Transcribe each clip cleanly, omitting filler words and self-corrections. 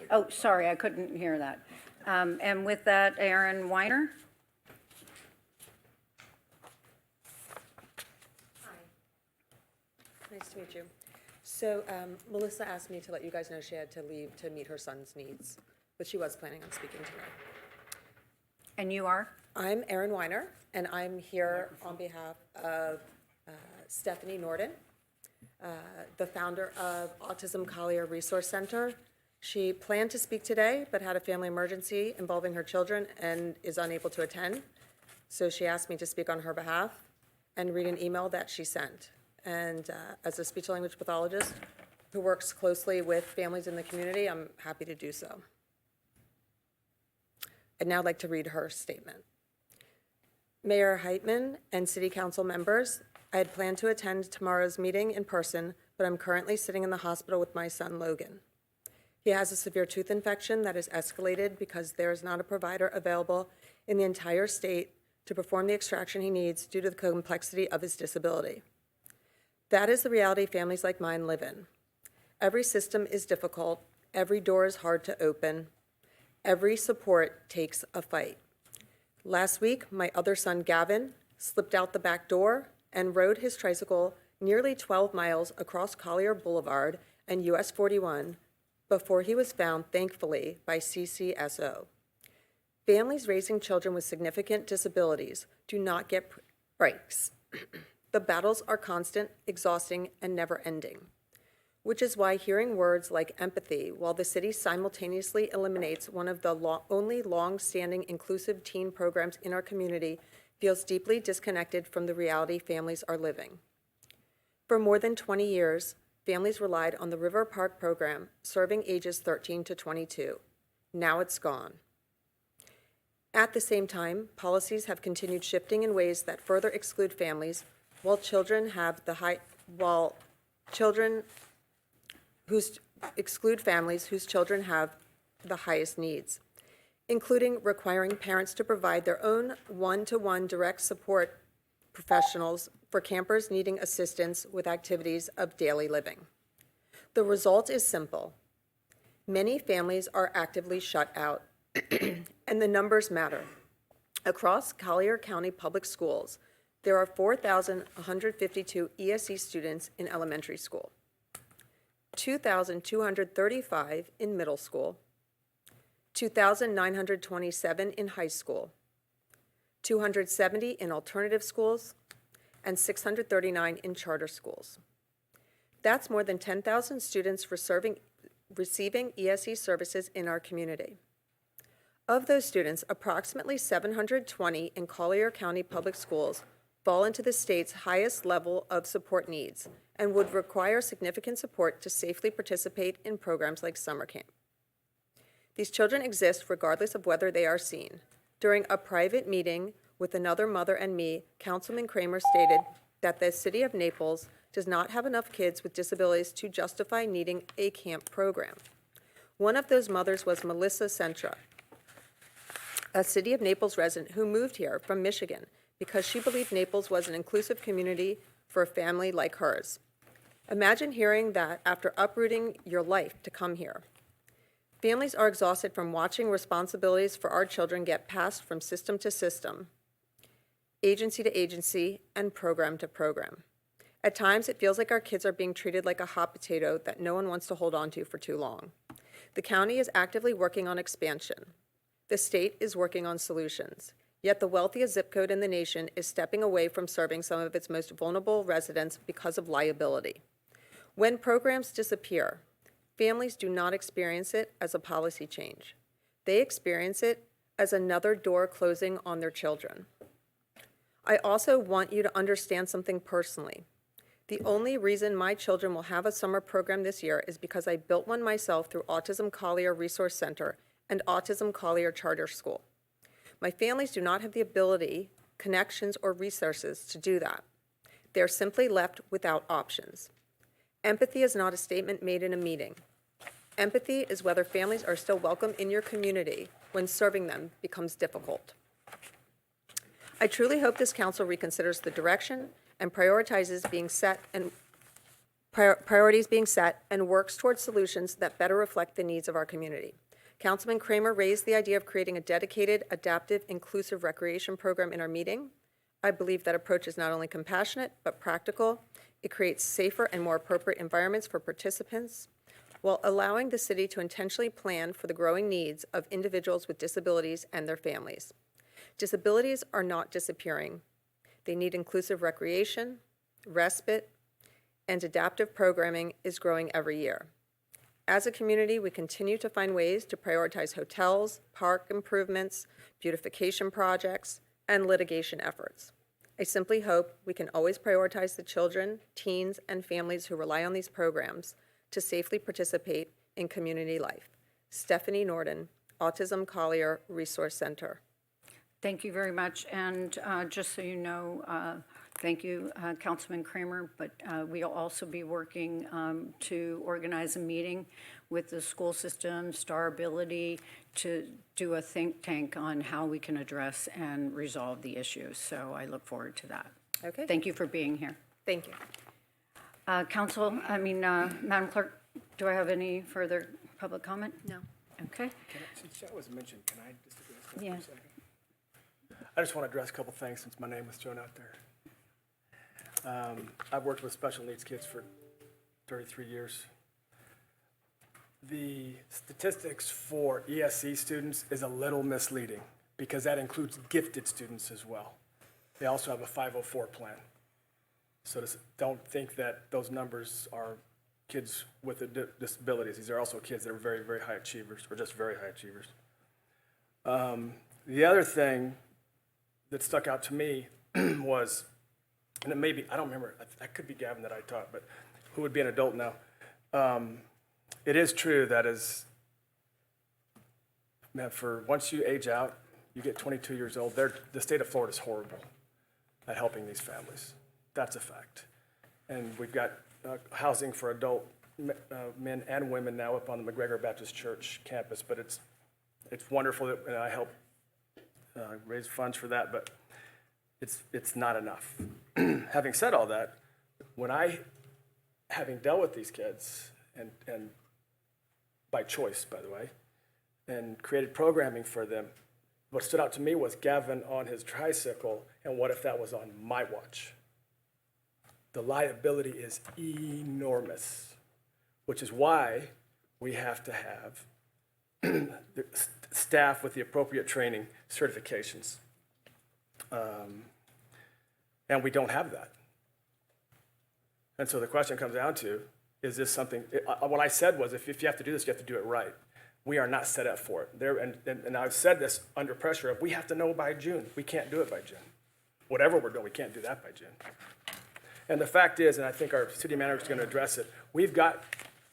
Oh, sorry, I couldn't hear that. And with that, Aaron Weiner? Nice to meet you. So Melissa asked me to let you guys know she had to leave to meet her son's needs, but she was planning on speaking tonight. And you are? I'm Erin Weiner, and I'm here on behalf of Stephanie Norden, the founder of Autism Collier Resource Center. She planned to speak today, but had a family emergency involving her children and is unable to attend. So she asked me to speak on her behalf and read an email that she sent. And as a speech-language pathologist who works closely with families in the community, I'm happy to do so. I'd now like to read her statement. Mayor Heitman and City Council members, I had planned to attend tomorrow's meeting in person, but I'm currently sitting in the hospital with my son, Logan. He has a severe tooth infection that has escalated because there is not a provider available in the entire state to perform the extraction he needs due to the complexity of his disability. That is the reality families like mine live in. Every system is difficult, every door is hard to open, every support takes a fight. Last week, my other son, Gavin, slipped out the back door and rode his tricycle nearly 12 miles across Collier Boulevard and US 41 before he was found, thankfully, by CCSO. Families raising children with significant disabilities do not get breaks. The battles are constant, exhausting, and never-ending, which is why hearing words like empathy while the city simultaneously eliminates one of the only long-standing inclusive teen programs in our community feels deeply disconnected from the reality families are living. For more than 20 years, families relied on the River Park program serving ages 13 to 22. Now it's gone. At the same time, policies have continued shifting in ways that further exclude families while children exclude families whose children have the highest needs, including requiring parents to provide their own one-to-one direct support professionals for campers needing assistance with activities of daily living. The result is simple. Many families are actively shut out, and the numbers matter. Across Collier County Public Schools, there are 4,152 ESE students in elementary school, 2,235 in middle school, 2,927 in high school, 270 in alternative schools, and 639 in charter schools. That's more than 10,000 students receiving ESE services in our community. Of those students, approximately 720 in Collier County Public Schools fall into the state's highest level of support needs and would require significant support to safely participate in programs like summer camp. These children exist regardless of whether they are seen. During a private meeting with another mother and me, Councilman Kramer stated that the city of Naples does not have enough kids with disabilities to justify needing a camp program. One of those mothers was Melissa Sentra, a City of Naples resident who moved here from Michigan because she believed Naples was an inclusive community for a family like hers. Imagine hearing that after uprooting your life to come here. Families are exhausted from watching responsibilities for our children get passed from system to system, agency to agency, and program to program. At times, it feels like our kids are being treated like a hot potato that no one wants to hold on to for too long. The county is actively working on expansion. The state is working on solutions. Yet the wealthiest zip code in the nation is stepping away from serving some of its most vulnerable residents because of liability. When programs disappear, families do not experience it as a policy change. They experience it as another door closing on their children. I also want you to understand something personally. The only reason my children will have a summer program this year is because I built one myself through Autism Collier Resource Center and Autism Collier Charter School. My families do not have the ability, connections, or resources to do that. They are simply left without options. Empathy is not a statement made in a meeting. Empathy is whether families are still welcome in your community when serving them becomes difficult. I truly hope this council reconsiders the direction and prioritizes being set and priorities being set, and works towards solutions that better reflect the needs of our community. Councilman Kramer raised the idea of creating a dedicated, adaptive, inclusive recreation program in our meeting. I believe that approach is not only compassionate, but practical. It creates safer and more appropriate environments for participants, while allowing the city to intentionally plan for the growing needs of individuals with disabilities and their families. Disabilities are not disappearing. They need inclusive recreation, respite, and adaptive programming is growing every year. As a community, we continue to find ways to prioritize hotels, park improvements, beautification projects, and litigation efforts. I simply hope we can always prioritize the children, teens, and families who rely on these programs to safely participate in community life. Stephanie Norden, Autism Collier Resource Center. Thank you very much. And just so you know, thank you, Councilman Kramer, but we'll also be working to organize a meeting with the school system, Star Ability, to do a think tank on how we can address and resolve the issues. So I look forward to that. Okay. Thank you for being here. Thank you. Madam Clerk, do I have any further public comment? No. Okay. Since that was mentioned, can I just address that Yeah. for a second? I just want to address a couple things since my name was thrown out there. I've worked with special needs kids for 33 years. The statistics for ESC students is a little misleading because that includes gifted students as well. They also have a 504 plan. So don't think that those numbers are kids with disabilities. These are also kids that are very, very high achievers, or just very high achievers. The other thing that stuck out to me was, and it may be, I don't remember, that could be Gavin that I taught, but who would be an adult now. It is true that for once you age out, you get 22 years old, the state of Florida is horrible at helping these families. That's a fact. And we've got housing for adult men and women now up on the McGregor Baptist Church campus, but it's wonderful that, and I help raise funds for that, but it's not enough. Having said all that, having dealt with these kids, and by choice, by the way, and created programming for them, what stood out to me was Gavin on his tricycle, and what if that was on my watch? The liability is enormous, which is why we have to have the staff with the appropriate training, certifications. And we don't have that. And so the question comes down to, is this something, what I said was, if you have to do this, you have to do it right. We are not set up for it. And I've said this under pressure of, we have to know by June. We can't do it by June. Whatever we're doing, we can't do that by June. And the fact is, and I think our city manager is going to address it, we've got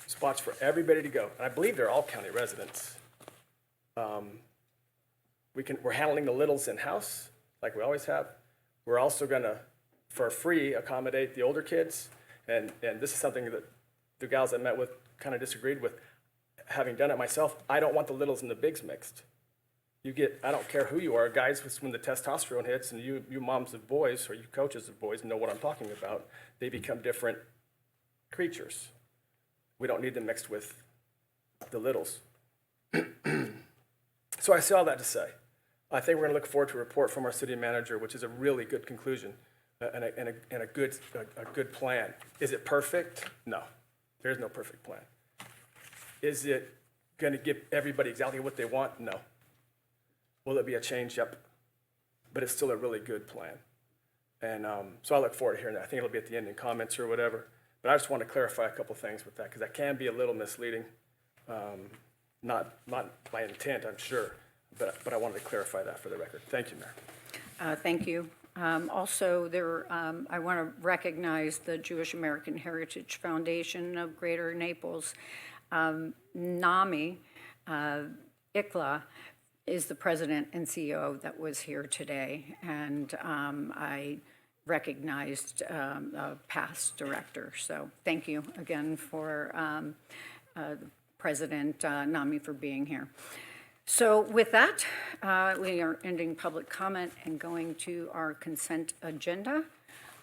spots for everybody to go. And I believe they're all county residents. We're handling the littles in-house, like we always have. We're also going to, for free, accommodate the older kids. And this is something that the gals I met with kind of disagreed with. Having done it myself, I don't want the littles and the bigs mixed. I don't care who you are, guys, when the testosterone hits, and you moms of boys, or you coaches of boys know what I'm talking about, they become different creatures. We don't need them mixed with the littles. So I say all that to say, I think we're going to look forward to a report from our city manager, which is a really good conclusion and a good plan. Is it perfect? No. There's no perfect plan. Is it going to give everybody exactly what they want? No. Will it be a change? Yep. But it's still a really good plan. And so I look forward to hearing that. I think it'll be at the end in comments or whatever. But I just want to clarify a couple things with that, because that can be a little misleading. Not by intent, I'm sure, but I wanted to clarify that for the record. Thank you, Mayor. Thank you. Also, I want to recognize the Jewish American Heritage Foundation of Greater Naples. NAMI, ICLA, is the president and CEO that was here today, and I recognized a past director. So thank you again for President NAMI for being here. So with that, we are ending public comment and going to our consent agenda.